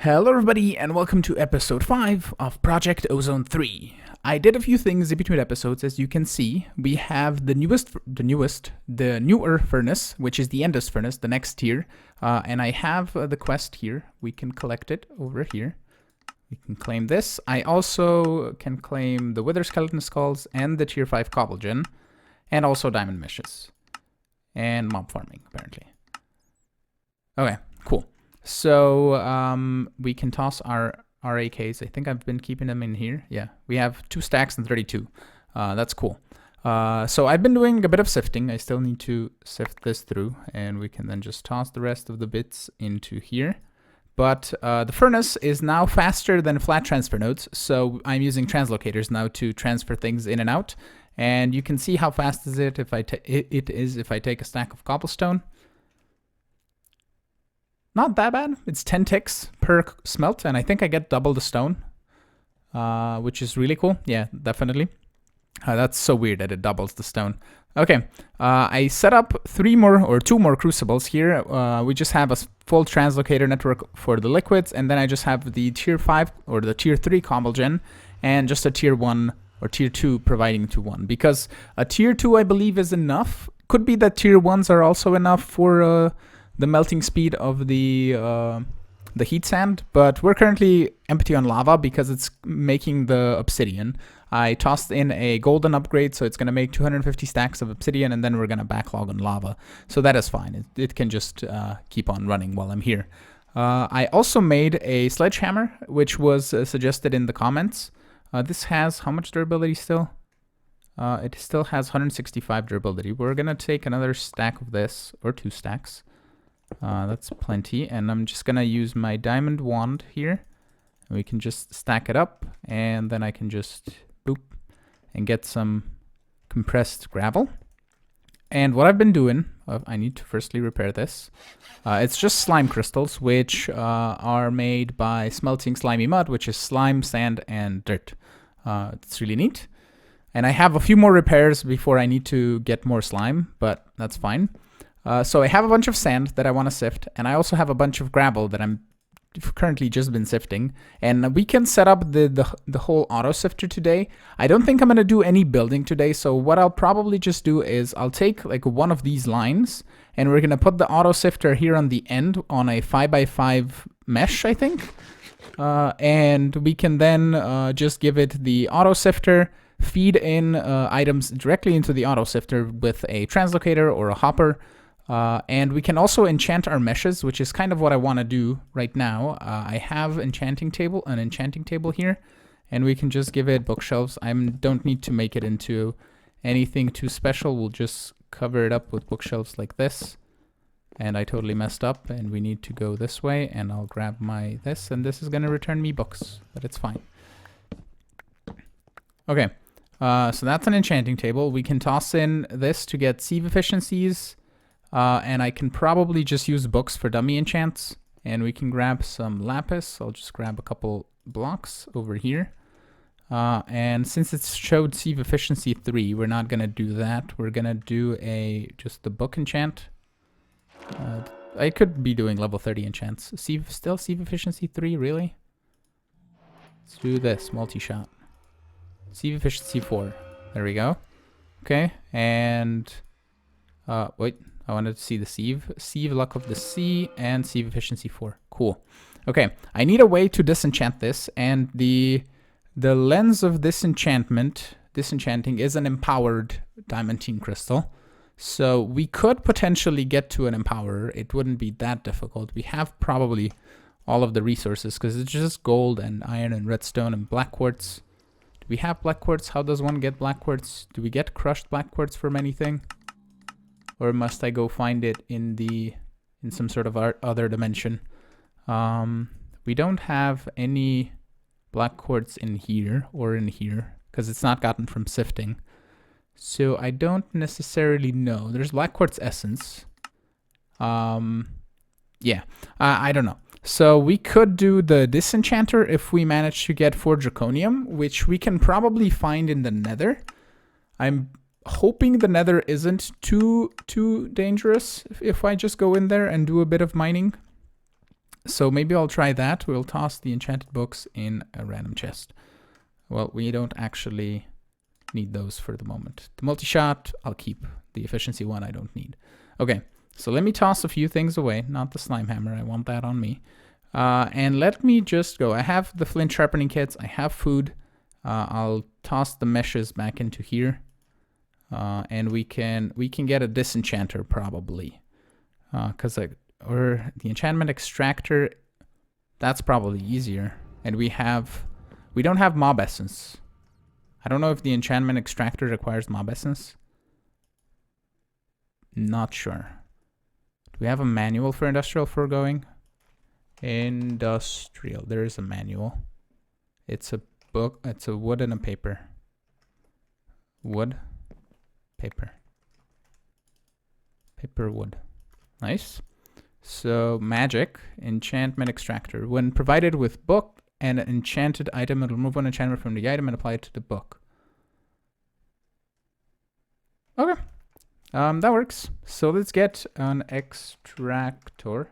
Hello everybody and welcome to episode 5 of Project Ozone 3. I did a few things in between episodes. As you can see, we have the newer furnace, which is the endless furnace, the next tier. And I have the quest here. We can collect it over here. We can claim this. I also can claim the wither skeleton skulls and the tier 5 cobble gen, and also diamond meshes. And mob farming, apparently. Okay, cool. So we can toss our AKs. I think I've been keeping them in here. Yeah, we have 2 stacks and 32. That's cool. So I've been doing a bit of sifting. I still need to sift this through, and we can then just toss the rest of the bits into here. But the furnace is now faster than flat transfer nodes, so I'm using translocators now to transfer things in and out. And you can see how fast is it if I take a stack of cobblestone. Not that bad. It's 10 ticks per smelt, and I think I get double the stone, which is really cool. Yeah, definitely. That's so weird that it doubles the stone. Okay, I set up 2 more crucibles here. We just have a full translocator network for the liquids, and then I just have the tier 5 or the tier 3 cobble gen, and just a tier 1 or tier 2 providing to 1. Because a tier 2, I believe, is enough. Could be that tier 1s are also enough for the melting speed of the heat sand, but we're currently empty on lava because it's making the obsidian. I tossed in a golden upgrade, so it's going to make 250 stacks of obsidian, and then we're going to backlog on lava. So that is fine. It can just keep on running while I'm here. I also made a sledgehammer, which was suggested in the comments. This has how much durability still? It still has 165 durability. We're going to take another stack of this, or 2 stacks. That's plenty, and I'm just gonna use my diamond wand here. We can just stack it up, and then I can just boop and get some compressed gravel. And what I've been doing, I need to firstly repair this. It's just slime crystals, which are made by smelting slimy mud, which is slime, sand, and dirt. It's really neat. And I have a few more repairs before I need to get more slime, but that's fine. So I have a bunch of sand that I want to sift, and I also have a bunch of gravel that I'm currently just been sifting. And we can set up the whole auto sifter today. I don't think I'm going to do any building today, so what I'll probably just do is I'll take like one of these lines, and we're going to put the auto sifter here on the end on a 5x5 mesh, I think. And we can then just give it the auto sifter, feed in items directly into the auto sifter with a translocator or a hopper. And we can also enchant our meshes, which is kind of what I want to do right now. I have an enchanting table here, and we can just give it bookshelves. I don't need to make it into anything too special. We'll just cover it up with bookshelves like this. And I totally messed up, and we need to go this way, and I'll grab this, and this is going to return me books, but it's fine. Okay, so that's an enchanting table. We can toss in this to get sieve efficiencies. And I can probably just use books for dummy enchants, and we can grab some lapis. I'll just grab a couple blocks over here. And since it's showed sieve efficiency 3, we're not gonna do that. We're gonna do just the book enchant. I could be doing level 30 enchants. Still sieve efficiency 3, really? Let's do this, multi-shot. Sieve efficiency 4, there we go. Okay, and wait. I wanted to see the sieve luck of the sea, and sieve efficiency 4. Cool. Okay, I need a way to disenchant this, and the lens of disenchanting is an empowered diamantine crystal. So we could potentially get to an empowerer. It wouldn't be that difficult. We have probably all of the resources because it's just gold and iron and redstone and black quartz. Do we have black quartz? How does one get black quartz? Do we get crushed black quartz from anything? Or must I go find it in some sort of other dimension? We don't have any black quartz in here because it's not gotten from sifting. So I don't necessarily know. There's black quartz essence. Yeah, I don't know. So we could do the disenchanter if we manage to get 4 draconium, which we can probably find in the nether. I'm hoping the nether isn't too dangerous if I just go in there and do a bit of mining. So maybe I'll try that. We'll toss the enchanted books in a random chest. Well, we don't actually need those for the moment. The multi-shot, I'll keep. The efficiency one, I don't need. Okay, so let me toss a few things away. Not the slime hammer, I want that on me. And let me just go. I have the flint sharpening kits. I have food. I'll toss the meshes back into here. And we can get a disenchanter probably. Or the enchantment extractor, that's probably easier. And we don't have mob essence. I don't know if the enchantment extractor requires mob essence. Not sure. Do we have a manual for industrial foregoing? Industrial, there is a manual. It's a book, it's a wood and a paper. Wood, paper. Paper, wood. Nice. So magic, enchantment extractor. When provided with book and an enchanted item, it'll remove one enchantment from the item and apply it to the book. Okay. That works. So let's get an extractor.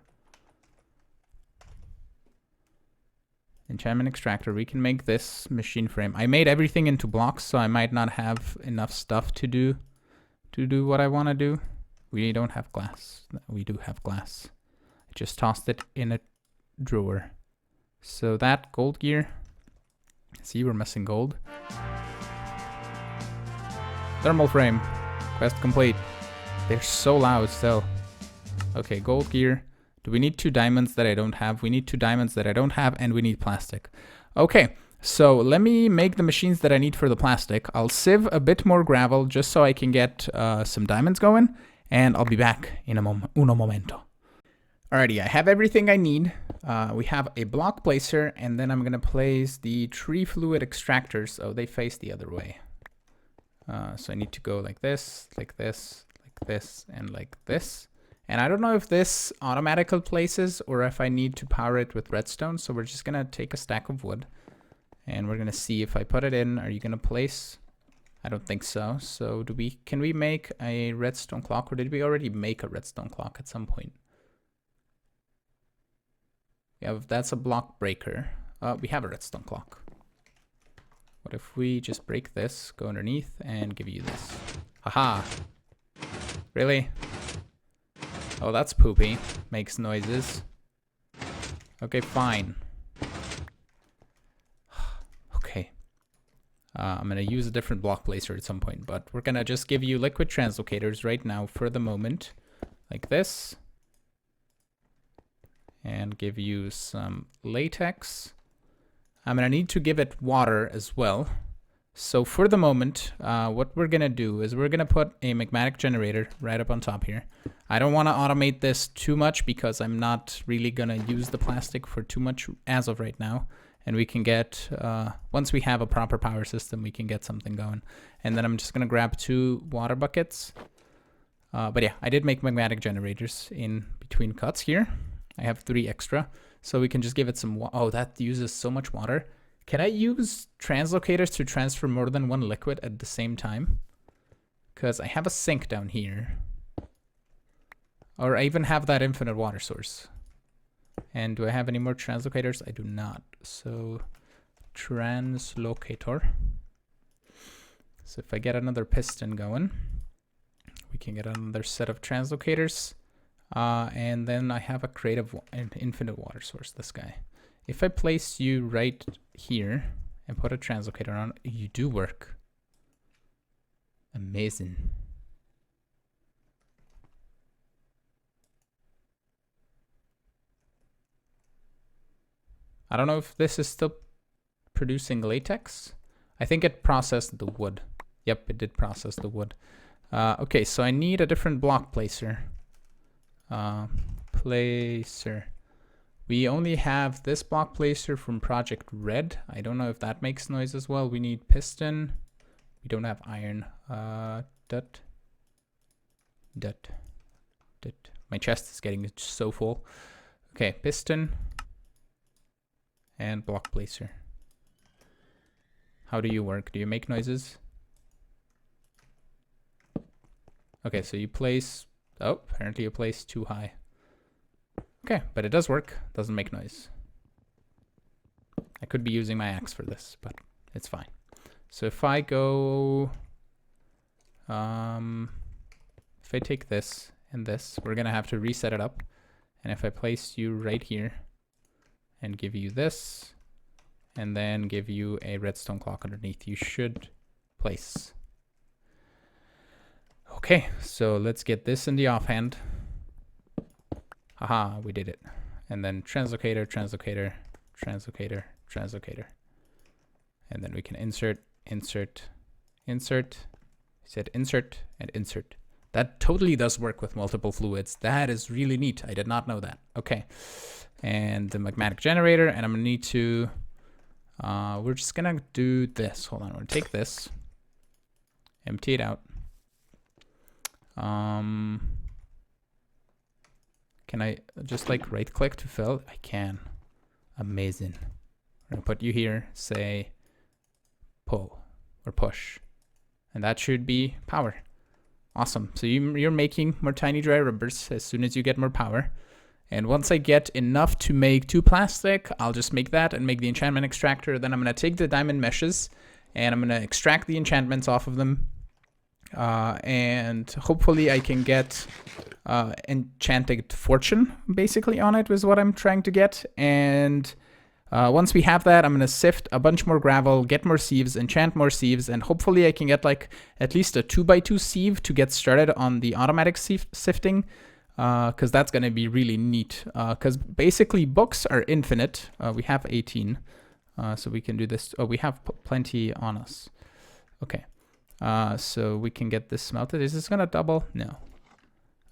Enchantment extractor. We can make this machine frame. I made everything into blocks, so I might not have enough stuff to do what I want to do. We don't have glass. We do have glass. I just tossed it in a drawer. So that gold gear. See, we're missing gold. Thermal frame. Quest complete. They're so loud still. Okay, gold gear. Do we need 2 diamonds that I don't have? We need 2 diamonds that I don't have, and we need plastic. Okay, so let me make the machines that I need for the plastic. I'll sieve a bit more gravel just so I can get some diamonds going, and I'll be back in uno momento. Alrighty, I have everything I need. We have a block placer, and then I'm gonna place the tree fluid extractors. Oh, they face the other way. So I need to go like this, like this, like this, and like this. And I don't know if this automatically places or if I need to power it with redstone. So we're just gonna take a stack of wood and we're gonna see if I put it in, are you gonna place? I don't think so. So can we make a redstone clock, or did we already make a redstone clock at some point? Yeah, that's a block breaker. We have a redstone clock. What if we just break this, go underneath, and give you this? Haha. Really? Oh, that's poopy. Makes noises. Okay, fine. Okay. I'm gonna use a different block placer at some point, but we're gonna just give you liquid translocators right now for the moment. Like this. And give you some latex. I'm gonna need to give it water as well. So for the moment, what we're gonna do is we're gonna put a magmatic generator right up on top here. I don't wanna automate this too much because I'm not really gonna use the plastic for too much as of right now. And we can get, once we have a proper power system, we can get something going. And then I'm just gonna grab 2 water buckets. But yeah, I did make magmatic generators in between cuts here. I have 3 extra. So we can just give it some oh, that uses so much water. Can I use translocators to transfer more than 1 liquid at the same time? Because I have a sink down here. Or I even have that infinite water source. And do I have any more translocators? I do not. So translocator. So if I get another piston going, we can get another set of translocators. And then I have a creative infinite water source, this guy. If I place you right here and put a translocator on, you do work. Amazing. I don't know if this is still producing latex. I think it processed the wood. Yep, it did process the wood. Okay, so I need a different block placer. Placer. We only have this block placer from Project Red. I don't know if that makes noise as well. We need piston. We don't have iron. Dut. My chest is getting so full. Okay, piston. And block placer. How do you work? Do you make noises? Okay, so you place... Oh, apparently you place too high. Okay, but it does work. Doesn't make noise. I could be using my axe for this, but it's fine. So if I go, if I take this and this, we're gonna have to reset it up. And if I place you right here and give you this, and then give you a redstone clock underneath, you should place. Okay, so let's get this in the offhand. Haha, we did it. And then translocator, translocator, translocator, translocator. And then we can insert, insert, insert. I said insert and insert. That totally does work with multiple fluids. That is really neat. I did not know that. Okay. And the magmatic generator, and I'm gonna need to, we're just gonna do this. Hold on, I'm gonna take this, empty it out. Can I just like right click to fill? I can. Amazing. I'm gonna put you here, say pull or push, and that should be power. Awesome. So you're making more tiny dry rubbers as soon as you get more power. And once I get enough to make 2 plastic, I'll just make that and make the enchantment extractor. Then I'm going to take the diamond meshes and I'm going to extract the enchantments off of them. And hopefully I can get enchanted fortune basically on it is what I'm trying to get. And once we have that, I'm going to sift a bunch more gravel, get more sieves, enchant more sieves, and hopefully I can get like at least a 2x2 sieve to get started on the automatic sifting, because that's going to be really neat. Because basically books are infinite. We have 18, so we can do this. Oh, we have plenty on us. Okay, so we can get this smelted. Is this going to double? No.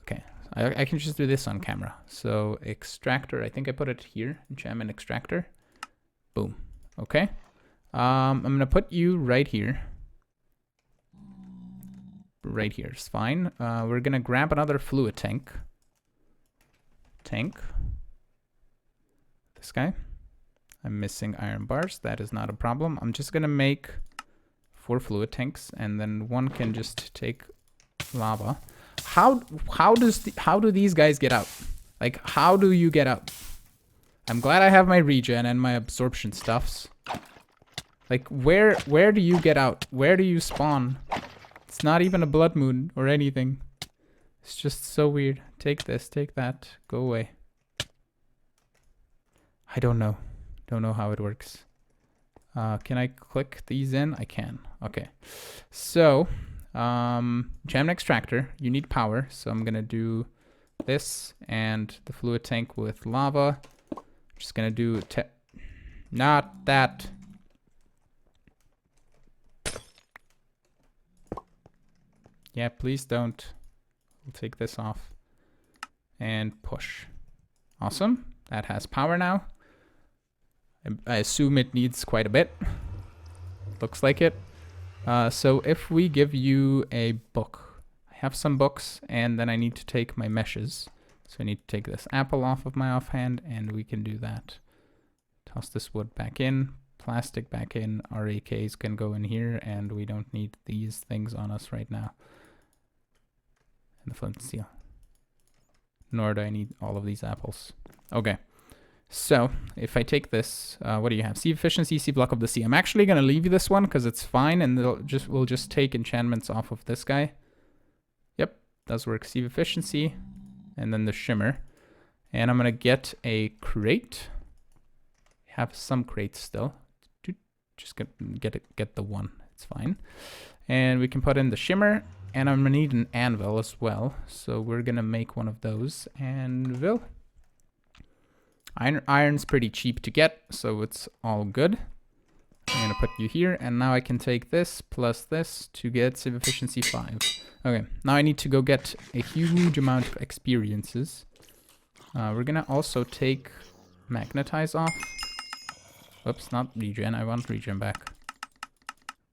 Okay, I can just do this on camera. So extractor, I think I put it here, enchantment extractor. Boom. Okay. I'm going to put you right here. Right here is fine. We're going to grab another fluid tank. This guy. I'm missing iron bars. That is not a problem. I'm just going to make 4 fluid tanks, and then one can just take lava. How do these guys get out? Like, how do you get out? I'm glad I have my regen and my absorption stuffs. Like, where do you get out? Where do you spawn? It's not even a blood moon or anything. It's just so weird. Take this, take that, go away. I don't know. Don't know how it works. Can I click these in? I can. Okay. So, enchantment extractor, you need power. So I'm gonna do this and the fluid tank with lava. Just gonna do not that. Yeah, please don't. We'll take this off and push. Awesome. That has power now. I assume it needs quite a bit. Looks like it. So if we give you a book, I have some books, and then I need to take my meshes. So I need to take this apple off of my offhand, and we can do that. Toss this wood back in, plastic back in, RAKs can go in here, and we don't need these things on us right now. And the flint and steel. Nor do I need all of these apples. Okay. So if I take this, what do you have? Sieve efficiency, sieve block of the sea. I'm actually going to leave this one because it's fine, and we'll just take enchantments off of this guy. Yep, does work. Sieve efficiency, and then the shimmer. And I'm going to get a crate. Have some crates still. Just get the one. It's fine. And we can put in the shimmer, and I'm going to need an anvil as well. So we're going to make one of those anvil. Iron's pretty cheap to get, so it's all good. I'm gonna put you here, and now I can take this plus this to get sieve efficiency 5. Okay, now I need to go get a huge amount of experiences. We're gonna also take magnetize off. Oops, not regen. I want regen back.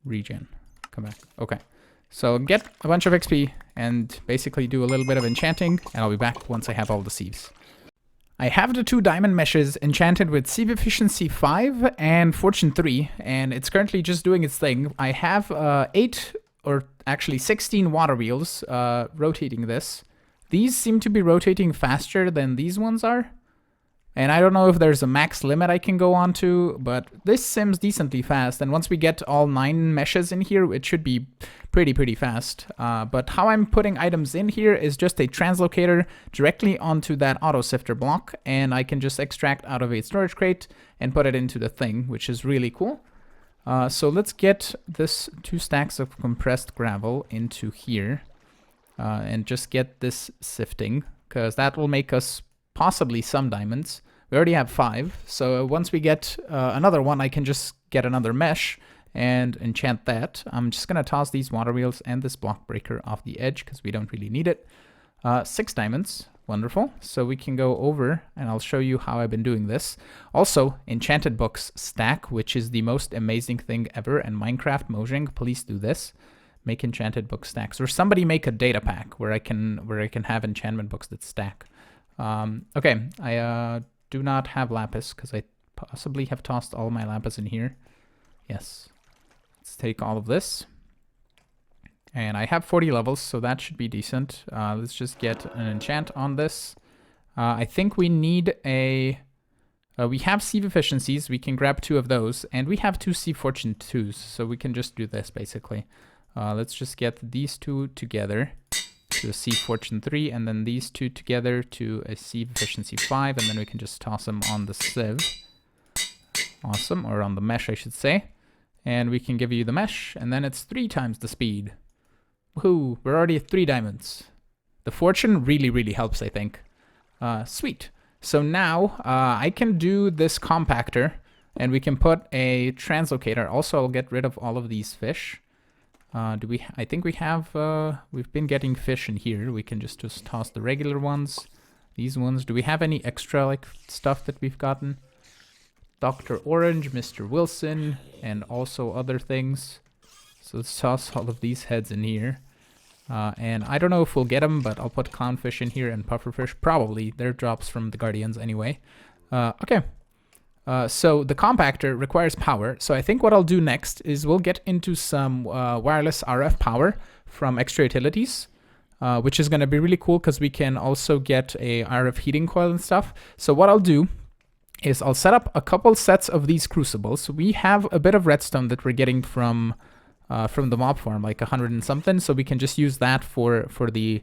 Regen, come back. Okay, so get a bunch of XP and basically do a little bit of enchanting, and I'll be back once I have all the sieves. I have the 2 diamond meshes enchanted with sieve efficiency 5 and fortune 3, and it's currently just doing its thing. I have 8 or actually 16 water wheels rotating this. These seem to be rotating faster than these ones are. And I don't know if there's a max limit I can go on to, but this sims decently fast. And once we get all 9 meshes in here, it should be pretty fast. But how I'm putting items in here is just a translocator directly onto that auto-sifter block. And I can just extract out of a storage crate and put it into the thing, which is really cool. So let's get this 2 stacks of compressed gravel into here and just get this sifting, because that will make us possibly some diamonds. We already have 5, so once we get another one, I can just get another mesh and enchant that. I'm just gonna toss these water wheels and this block breaker off the edge because we don't really need it. 6 diamonds, wonderful. So we can go over and I'll show you how I've been doing this. Also, Enchanted books stack, which is the most amazing thing ever, and Minecraft Mojang, please do this. Make Enchanted book stacks, or somebody make a data pack where I can have enchantment books that stack. Okay, I do not have lapis because I possibly have tossed all my lapis in here. Yes. Let's take all of this. And I have 40 levels, so that should be decent. Let's just get an enchant on this. I think we need a... we have sieve efficiencies. We can grab 2 of those. And we have 2 sieve fortune 2s, so we can just do this, basically. Let's just get these 2 together to a sieve fortune 3, and then these 2 together to a sieve efficiency 5, and then we can just toss them on the sieve. Awesome, or on the mesh, I should say. And we can give you the mesh, and then it's 3 times the speed. Woohoo, we're already at 3 diamonds. The fortune really helps, I think. Sweet. So now I can do this compactor, and we can put a translocator. Also, I'll get rid of all of these fish. I think we have, we've been getting fish in here. We can just toss the regular ones. These ones. Do we have any extra, like, stuff that we've gotten? Dr. Orange, Mr. Wilson, and also other things. So let's toss all of these heads in here. And I don't know if we'll get them, but I'll put clownfish in here and pufferfish. Probably. They're drops from the Guardians anyway. Okay. So the compactor requires power. So I think what I'll do next is we'll get into some wireless RF power from extra utilities, which is going to be really cool because we can also get a RF heating coil and stuff. So what I'll do is I'll set up a couple sets of these crucibles. So we have a bit of redstone that we're getting from the mob farm, like 100 and something. So we can just use that for the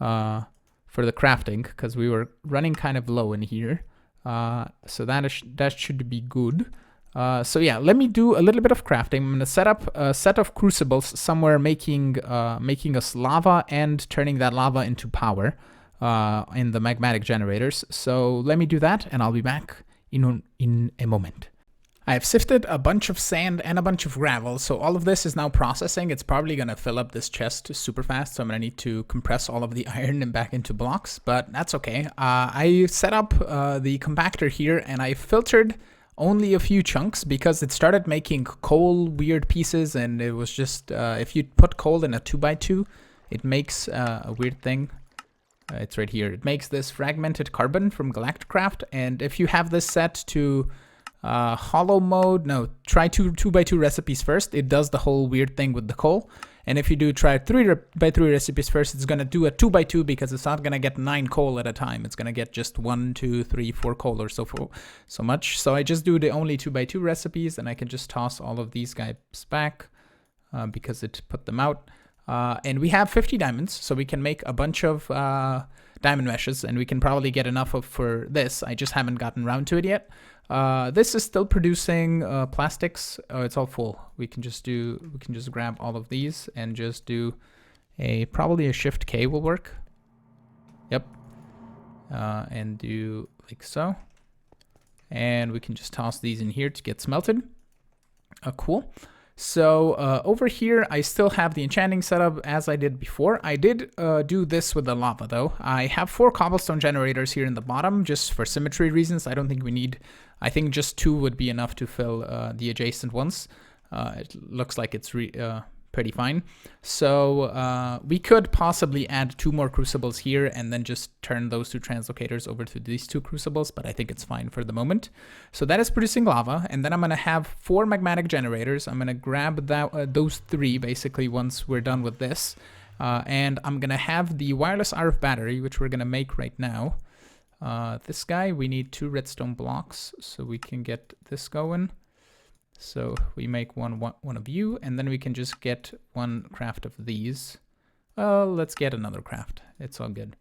crafting because we were running kind of low in here. So that should be good. So yeah, let me do a little bit of crafting. I'm gonna set up a set of crucibles somewhere, making us lava and turning that lava into power in the magmatic generators. So let me do that, and I'll be back in a moment. I have sifted a bunch of sand and a bunch of gravel, so all of this is now processing. It's probably going to fill up this chest super fast, so I'm going to need to compress all of the iron and back into blocks, but that's okay. I set up the compactor here, and I filtered only a few chunks because it started making coal weird pieces, and it was just, if you put coal in a 2x2, it makes a weird thing. It's right here. It makes this fragmented carbon from Galacticraft, and if you have this set to hollow mode, no, try 2x2 recipes first. It does the whole weird thing with the coal. And if you do try 3x3 recipes first, it's going to do a 2x2 because it's not going to get 9 coal at a time. It's going to get just 1, 2, 3, 4 coal or so much. So I just do the only 2x2 recipes, and I can just toss all of these guys back because it put them out. And we have 50 diamonds, so we can make a bunch of diamond meshes, and we can probably get enough for this. I just haven't gotten around to it yet. This is still producing plastics. Oh, it's all full. We can just grab all of these and just do probably a Shift K will work. Yep. And do like so. And we can just toss these in here to get smelted. Cool. So over here, I still have the enchanting setup as I did before. I did do this with the lava though. I have 4 cobblestone generators here in the bottom just for symmetry reasons. I don't think we need, I think just 2 would be enough to fill the adjacent ones. It looks like it's pretty fine. So we could possibly add 2 more crucibles here and then just turn those 2 translocators over to these 2 crucibles, but I think it's fine for the moment. So that is producing lava, and then I'm going to have 4 magmatic generators. I'm going to grab those 3 basically once we're done with this. And I'm going to have the wireless RF battery, which we're going to make right now. This guy, we need 2 redstone blocks so we can get this going. So we make one of you, and then we can just get 1 craft of these. Let's get another craft. It's all good.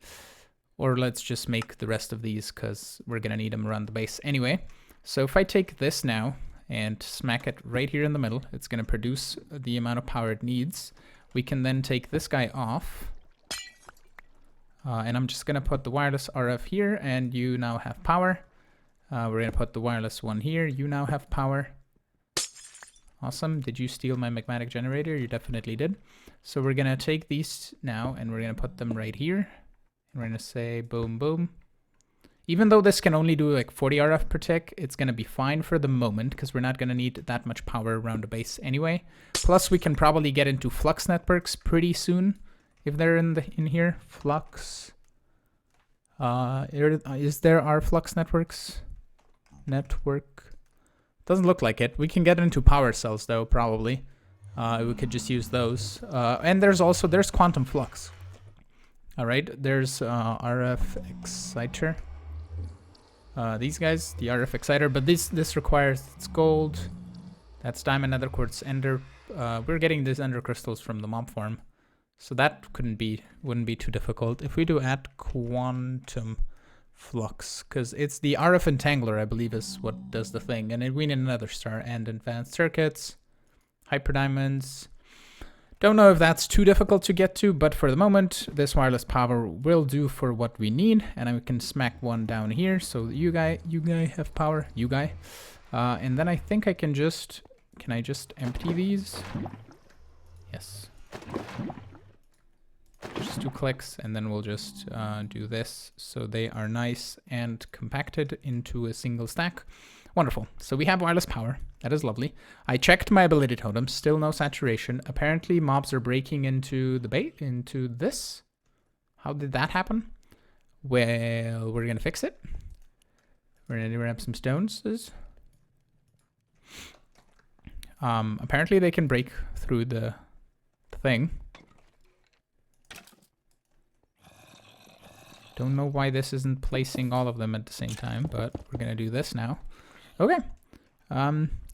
Or let's just make the rest of these because we're gonna need them around the base anyway. So if I take this now and smack it right here in the middle, it's gonna produce the amount of power it needs. We can then take this guy off. And I'm just gonna put the wireless RF here, and you now have power. We're gonna put the wireless one here. You now have power. Awesome. Did you steal my magmatic generator? You definitely did. So we're gonna take these now, and we're gonna put them right here. And we're gonna say boom, boom. Even though this can only do like 40 RF per tick, it's gonna be fine for the moment because we're not gonna need that much power around the base anyway. Plus, we can probably get into flux networks pretty soon. If they're in here, flux. Is there our flux networks? Network. Doesn't look like it. We can get into power cells though, probably. We could just use those. And there's quantum flux. All right, there's RF exciter. These guys, the RF exciter, but this requires it's gold. That's diamond, nether quartz, ender. We're getting these ender crystals from the mob farm. So that wouldn't be too difficult. If we do add quantum flux, because it's the RF entangler, I believe, is what does the thing. And we need another star and advanced circuits, hyper diamonds. Don't know if that's too difficult to get to, but for the moment, this wireless power will do for what we need. And I can smack one down here. So you guy have power, you guy. And then I think I can I just empty these? Yes. Just 2 clicks, and then we'll just do this so they are nice and compacted into a single stack. Wonderful. So we have wireless power. That is lovely. I checked my ability totem. Still no saturation. Apparently mobs are breaking into the bait, into this. How did that happen? Well, we're gonna fix it. We're gonna grab some stones. Apparently they can break through the thing. Don't know why this isn't placing all of them at the same time, but we're gonna do this now. Okay.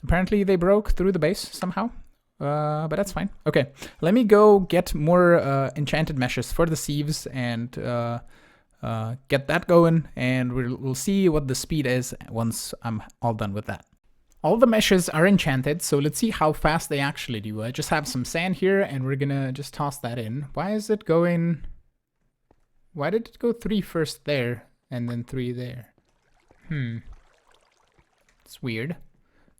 Apparently they broke through the base somehow, but that's fine. Okay, let me go get more enchanted meshes for the sieves and get that going, and we'll see what the speed is once I'm all done with that. All the meshes are enchanted, so let's see how fast they actually do. I just have some sand here, and we're gonna just toss that in. Why is it going... Why did it go 3 first there, and then 3 there? It's weird.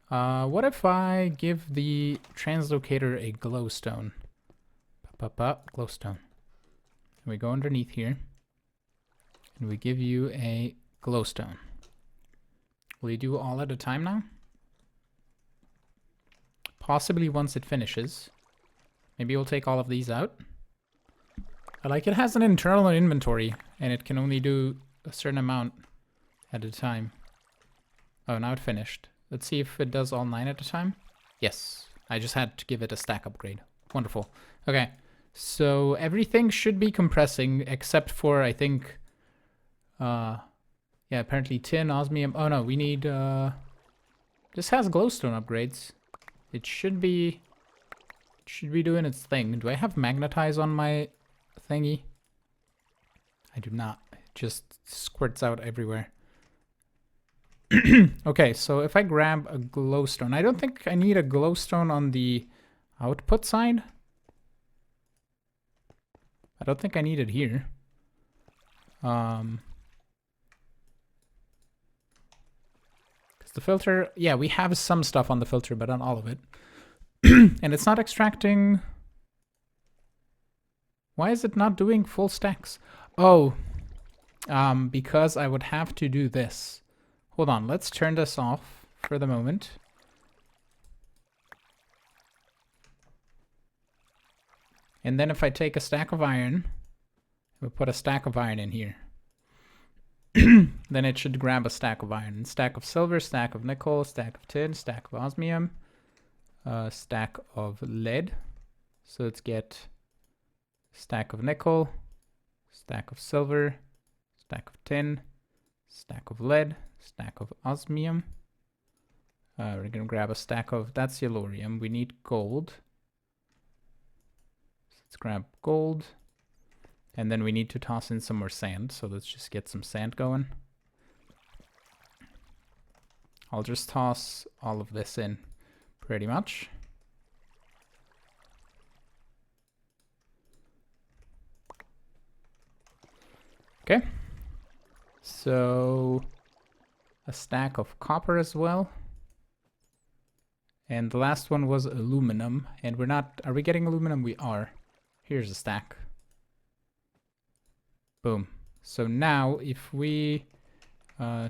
What if I give the translocator a glowstone? Glowstone. We go underneath here, and we give you a glowstone. Will you do all at a time now? Possibly once it finishes. Maybe we'll take all of these out. Like, it has an internal inventory, and it can only do a certain amount at a time. Oh, now it finished. Let's see if it does all 9 at a time. Yes, I just had to give it a stack upgrade. Wonderful. Okay, so everything should be compressing except for, I think, yeah, apparently tin, osmium. Oh no, we need, this has glowstone upgrades. It should be doing its thing. Do I have magnetize on my thingy? I do not. It just squirts out everywhere. Okay, so if I grab a glowstone, I don't think I need a glowstone on the output side. I don't think I need it here. Because the filter, yeah, we have some stuff on the filter, but not all of it. And it's not extracting. Why is it not doing full stacks? Oh, because I would have to do this. Hold on, let's turn this off for the moment. And then if I take a stack of iron, we put a stack of iron in here. Then it should grab a stack of iron. Stack of silver, stack of nickel, stack of tin, stack of osmium, stack of lead. So let's get stack of nickel, stack of silver, stack of tin, stack of lead, stack of osmium. We're gonna grab a stack of, that's yellorium. We need gold. Let's grab gold. And then we need to toss in some more sand. So let's just get some sand going. I'll just toss all of this in pretty much. Okay. So a stack of copper as well. And the last one was aluminum. And we're not, are we getting aluminum? We are. Here's a stack. Boom. So now if we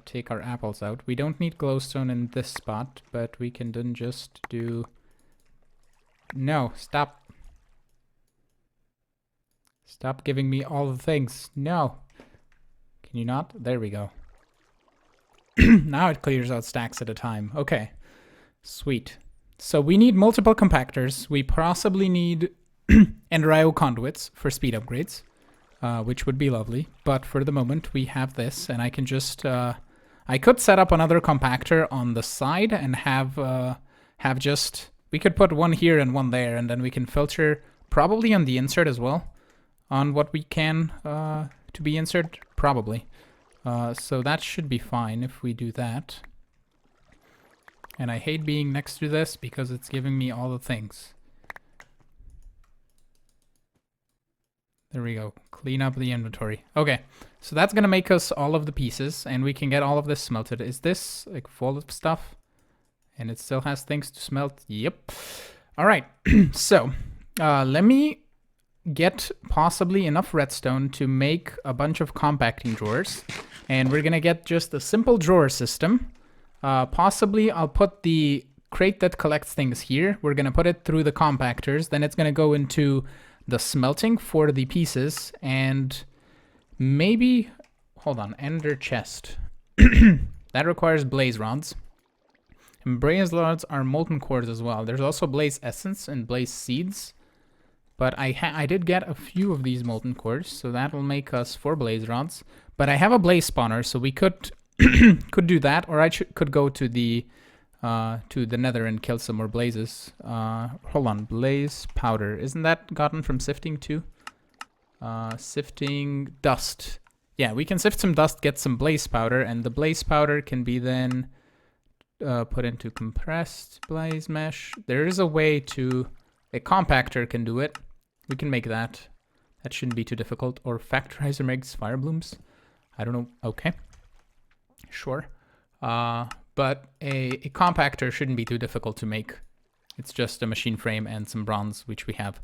take our apples out, we don't need glowstone in this spot, but we can then just do... No, stop. Stop giving me all the things. No. Can you not? There we go. Now it clears out stacks at a time. Okay. Sweet. So we need multiple compactors. We possibly need Ender conduits for speed upgrades. Which would be lovely, but for the moment we have this, and I can just I could set up another compactor on the side and have just, we could put one here and one there, and then we can filter probably on the insert as well on what we can to be inserted, probably. So that should be fine if we do that. And I hate being next to this because it's giving me all the things. There we go. Clean up the inventory. Okay, so that's gonna make us all of the pieces, and we can get all of this smelted. Is this like full of stuff? And it still has things to smelt? Yep. All right, so let me get possibly enough redstone to make a bunch of compacting drawers. And we're gonna get just a simple drawer system. Possibly I'll put the crate that collects things here. We're gonna put it through the compactors. Then it's gonna go into the smelting for the pieces, and maybe, hold on, ender chest. That requires blaze rods. And blaze rods are molten cores as well. There's also blaze essence and blaze seeds. But I did get a few of these molten cores, so that will make us 4 blaze rods. But I have a blaze spawner, so we could could do that, or I could go to the nether and kill some more blazes. Hold on, blaze powder. Isn't that gotten from sifting too? Sifting dust. Yeah, we can sift some dust, get some blaze powder, and the blaze powder can be then put into compressed blaze mesh. There is a way to, a compactor can do it. We can make that. That shouldn't be too difficult. Or factorizer makes fire blooms. I don't know. Okay. Sure. But a compactor shouldn't be too difficult to make. It's just a machine frame and some bronze, which we have.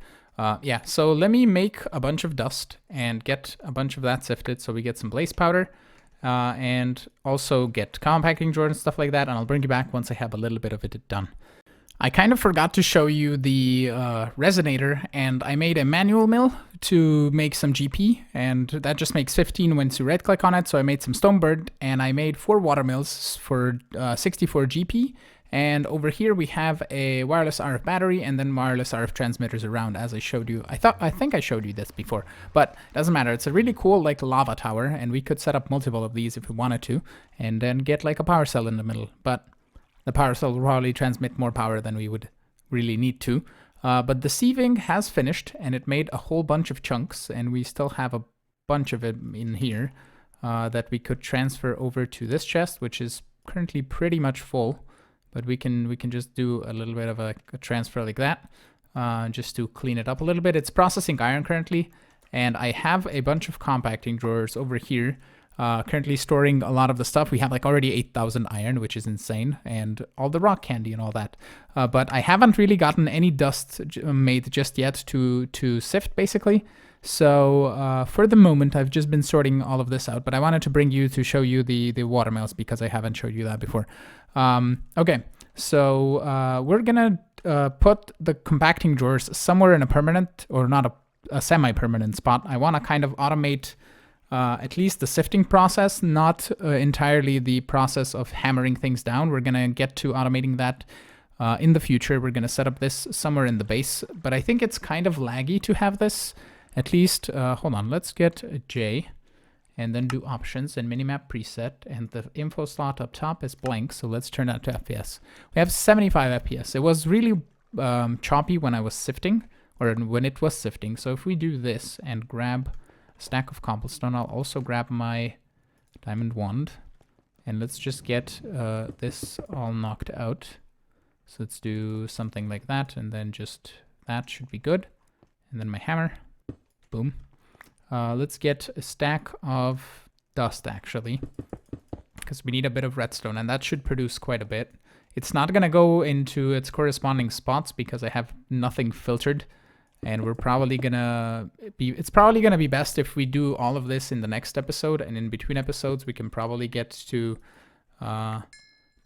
Yeah, so let me make a bunch of dust and get a bunch of that sifted so we get some blaze powder. And also get compacting drawers and stuff like that, and I'll bring you back once I have a little bit of it done. I kind of forgot to show you the resonator, and I made a manual mill to make some GP, and that just makes 15 once you right click on it. So I made some stonebird, and I made 4 water mills for 64 GP. And over here we have a wireless RF battery and then wireless RF transmitters around, as I showed you. I think I showed you this before, but it doesn't matter. It's a really cool like lava tower, and we could set up multiple of these if we wanted to, and then get like a power cell in the middle. But the power cell will probably transmit more power than we would really need to. But the sieving has finished, and it made a whole bunch of chunks, and we still have a bunch of it in here that we could transfer over to this chest, which is currently pretty much full. But we can just do a little bit of a transfer like that, just to clean it up a little bit. It's processing iron currently, and I have a bunch of compacting drawers over here, currently storing a lot of the stuff. We have like already 8,000 iron, which is insane, and all the rock candy and all that. But I haven't really gotten any dust made just yet to sift, basically. So for the moment, I've just been sorting all of this out, but I wanted to bring you to show you the water mills because I haven't showed you that before. Okay, so we're gonna put the compacting drawers somewhere in a permanent, or not a semi-permanent spot. I want to kind of automate at least the sifting process, not entirely the process of hammering things down. We're gonna get to automating that in the future. We're gonna set up this somewhere in the base, but I think it's kind of laggy to have this. At least, hold on, let's get a J, and then do options and minimap preset, and the info slot up top is blank, so let's turn that to FPS. We have 75 FPS. It was really choppy when I was sifting, or when it was sifting. So if we do this and grab a stack of cobblestone, I'll also grab my diamond wand, and let's just get this all knocked out. So let's do something like that, and then just that should be good. And then my hammer, boom. Let's get a stack of dust, actually, because we need a bit of redstone, and that should produce quite a bit. It's not going to go into its corresponding spots because I have nothing filtered, and we're probably going to be, it's probably going to be best if we do all of this in the next episode, and in between episodes we can probably get to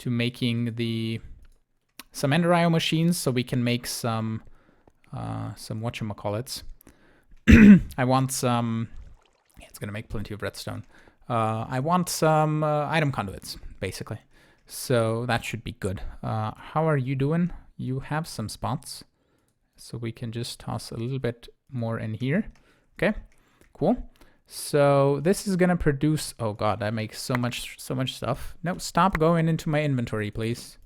making some Ender IO machines, so we can make some whatchamacallits. I want some, yeah, it's gonna make plenty of redstone. I want some item conduits, basically. So that should be good. How are you doing? You have some spots. So we can just toss a little bit more in here. Okay, cool. So this is gonna produce, oh god, that makes so much stuff. No, stop going into my inventory, please.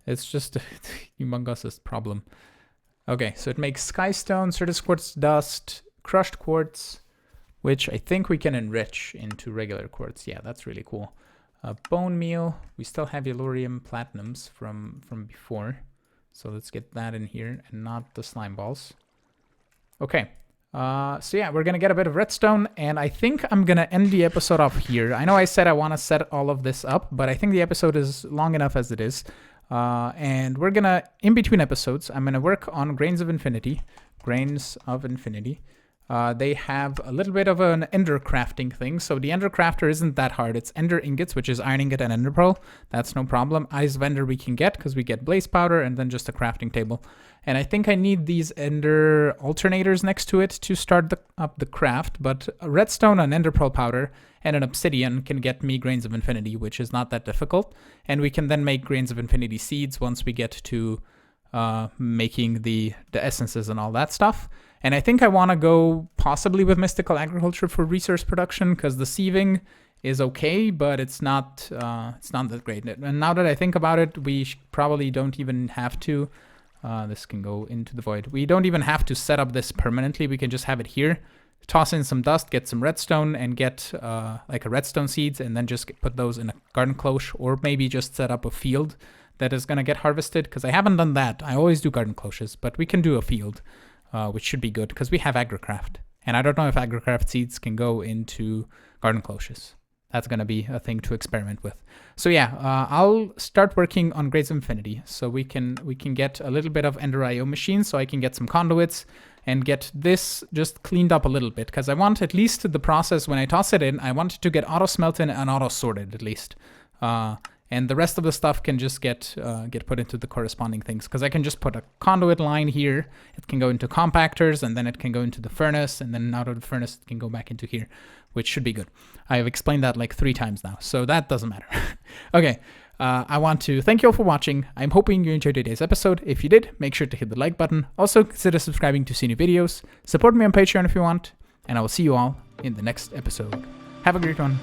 It's just a humongous problem. Okay, so it makes skystone, Certus quartz dust, crushed quartz, which I think we can enrich into regular quartz. Yeah, that's really cool. Bone meal. We still have yellorium platinums from before. So let's get that in here and not the slime balls. Okay. So yeah, we're going to get a bit of redstone, and I think I'm going to end the episode off here. I know I said I want to set all of this up, but I think the episode is long enough as it is. And we're going to, in between episodes, I'm going to work on Grains of Infinity. Grains of Infinity. They have a little bit of an ender crafting thing. So the ender crafter isn't that hard. It's ender ingots, which is iron ingot and ender pearl. That's no problem. Ice vendor we can get because we get blaze powder and then just a crafting table. And I think I need these ender alternators next to it to start up the craft. But a redstone, an ender pearl powder, and an obsidian can get me Grains of Infinity, which is not that difficult. And we can then make Grains of Infinity seeds once we get to making the essences and all that stuff. And I think I want to go possibly with mystical agriculture for resource production, because the sieving is okay, but it's not that great. And now that I think about it, we probably don't even have to. This can go into the void. We don't even have to set up this permanently. We can just have it here. Toss in some dust, get some redstone, and get like a redstone seeds, and then just put those in a garden cloche, or maybe just set up a field that is going to get harvested, because I haven't done that. I always do garden cloches, but we can do a field. Which should be good because we have agricraft. And I don't know if agricraft seeds can go into garden cloches. That's going to be a thing to experiment with. So yeah, I'll start working on Grains of Infinity so we can get a little bit of Ender IO machines, so I can get some conduits and get this just cleaned up a little bit, because I want at least the process when I toss it in, I want it to get auto smelted and auto sorted at least. And the rest of the stuff can just get put into the corresponding things, because I can just put a conduit line here. It can go into compactors, and then it can go into the furnace, and then out of the furnace it can go back into here, which should be good. I've explained that like 3 times now, so that doesn't matter. Okay, I want to thank you all for watching. I'm hoping you enjoyed today's episode. If you did, make sure to hit the like button. Also, consider subscribing to see new videos. Support me on Patreon if you want, and I will see you all in the next episode. Have a great one.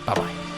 Bye-bye.